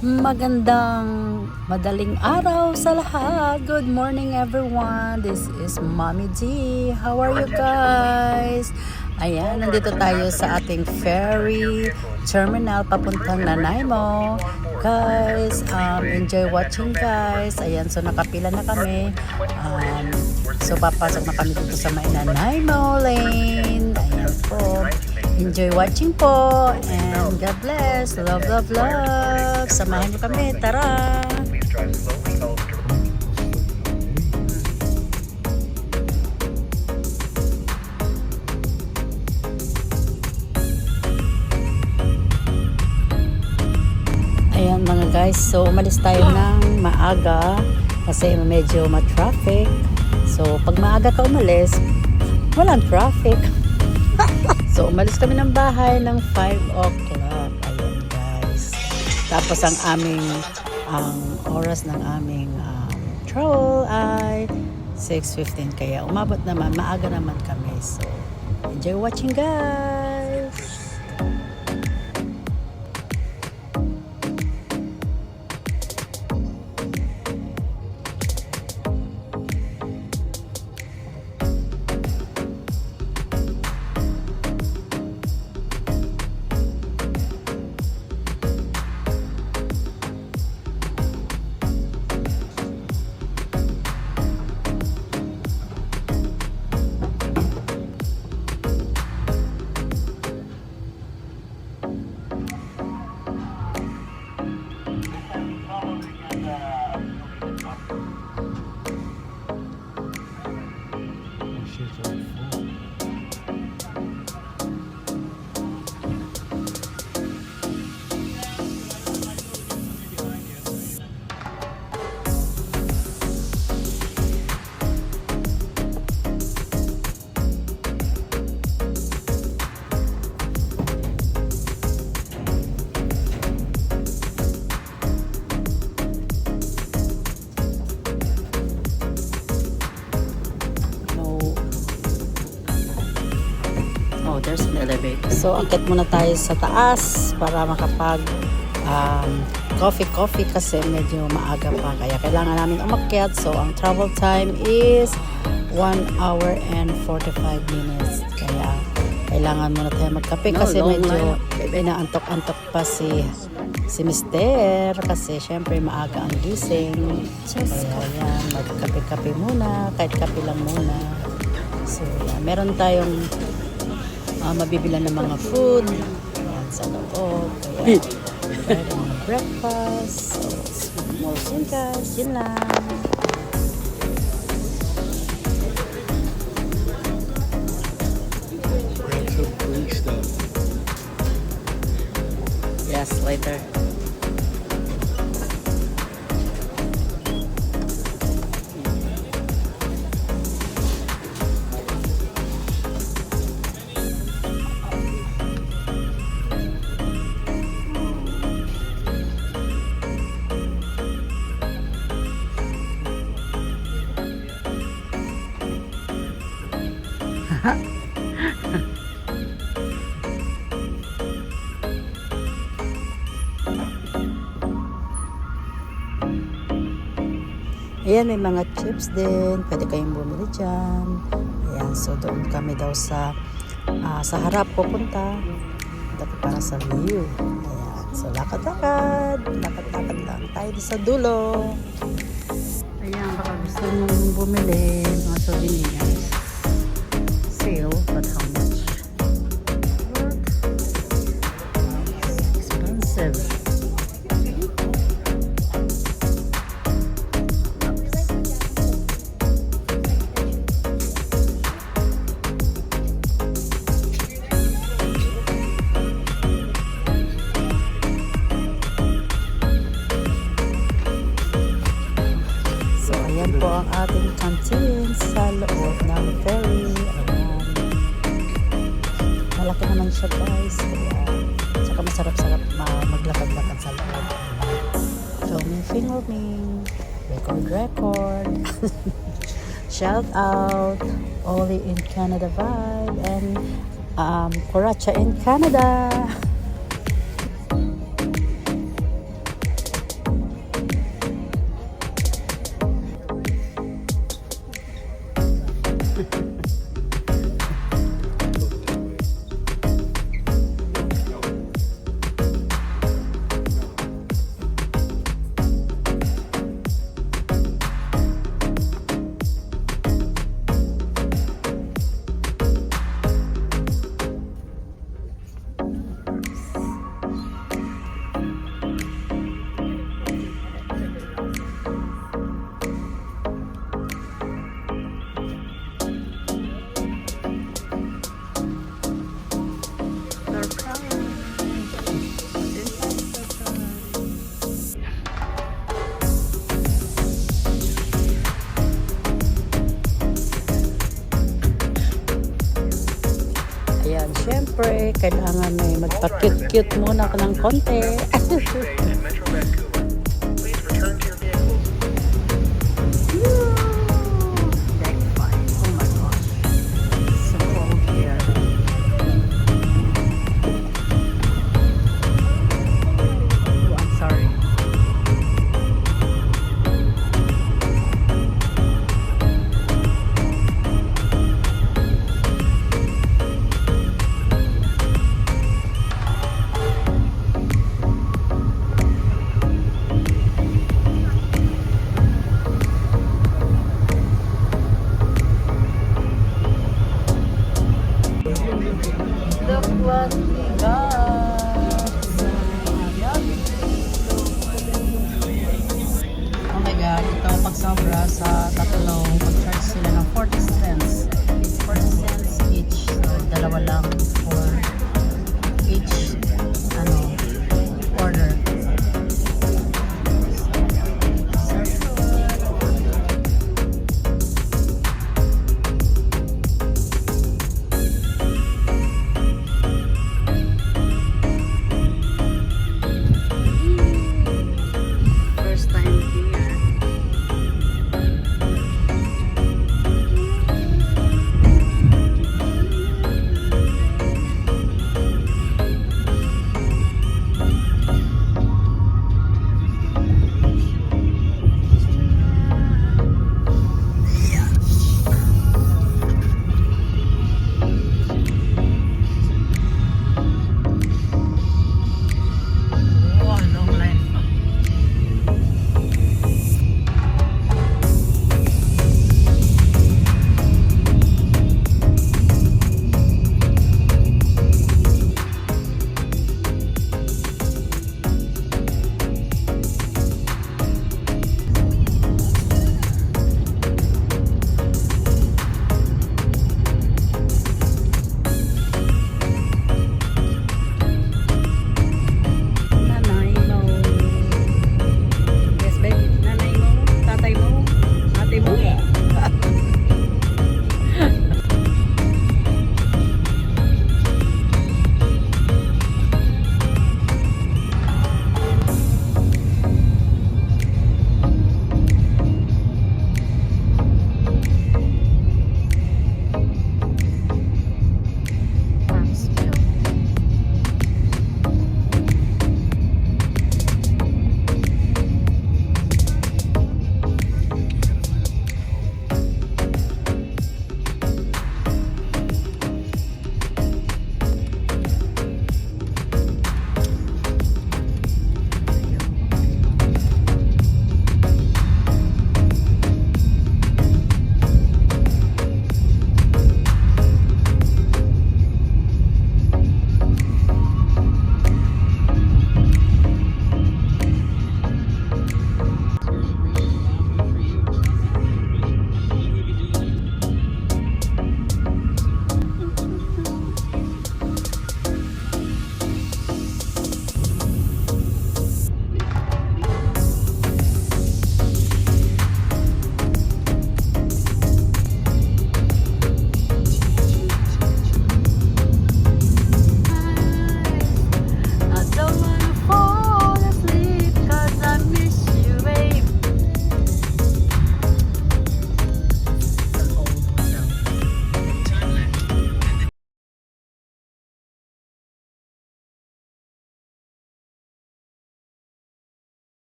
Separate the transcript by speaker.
Speaker 1: Magandang madaling araw sa lahat. Good morning everyone. This is Mommy G. How are you guys? Ayan, nandito tayo sa ating ferry terminal papuntang Nanaimo. Guys, enjoy watching guys. Ayan, so nakapila na kami. So papasok na kami dito sa may Nanaimo Lane. Ayan po. Enjoy watching po and God bless. Love, love, love. Samahan niyo kami. Tara! Ayan mga guys, so umalis tayo ng maaga kasi medyo ma-traffic. So pag maaga ka umalis, walang traffic. So, umalis kami ng bahay ng 5 o'clock. Ayan, guys. Tapos, ang oras ng aming travel ay 6:15. Kaya, umabot naman. Maaga naman kami. So, enjoy watching, guys. There's an elevator. So, akit muna tayo sa taas para makapag coffee kasi medyo maaga pa. Kaya kailangan namin umakyat. So, ang travel time is 1 hour and 45 minutes. Kaya, kailangan muna tayo magkape kasi medyo inaantok-antok pa si Mister kasi syempre maaga ang gising. Kaya yan, magkape-kape muna. Kahit kape lang muna. So, yan. Meron tayong mabibilan ng mga food. Ayan, sa loob. Kaya, tayo ng mga breakfast. So, small guys. Yun lang. Yes, later. Ayan, may mga chips din. Pwede kayong bumili dyan. Ayan, so doon kami daw sa harap pupunta. Dapat para sa view. Ayan, so lakad-lakad. Lakad-lakad lang tayo sa dulo. Ayan, baka gusto mong bumili mga souvenirs. Sale, but how much? Expensive. Ayan po ang ating canteen sa loob ng ferry. Ayan. Malaki naman siya guys. Kaya, saka masarap-sarap maglakad-lakad sa loob. Filming. Record. Shout out. Oli in Canada vibe. And Coracha in Canada. syempre, kailangan may magpa-cute-cute muna ka ng konti.
Speaker 2: Metro Vancouver. Please return to your vehicles.
Speaker 1: Deck 5. Oh my gosh. So cold here. Oh, I'm sorry. Look what we got.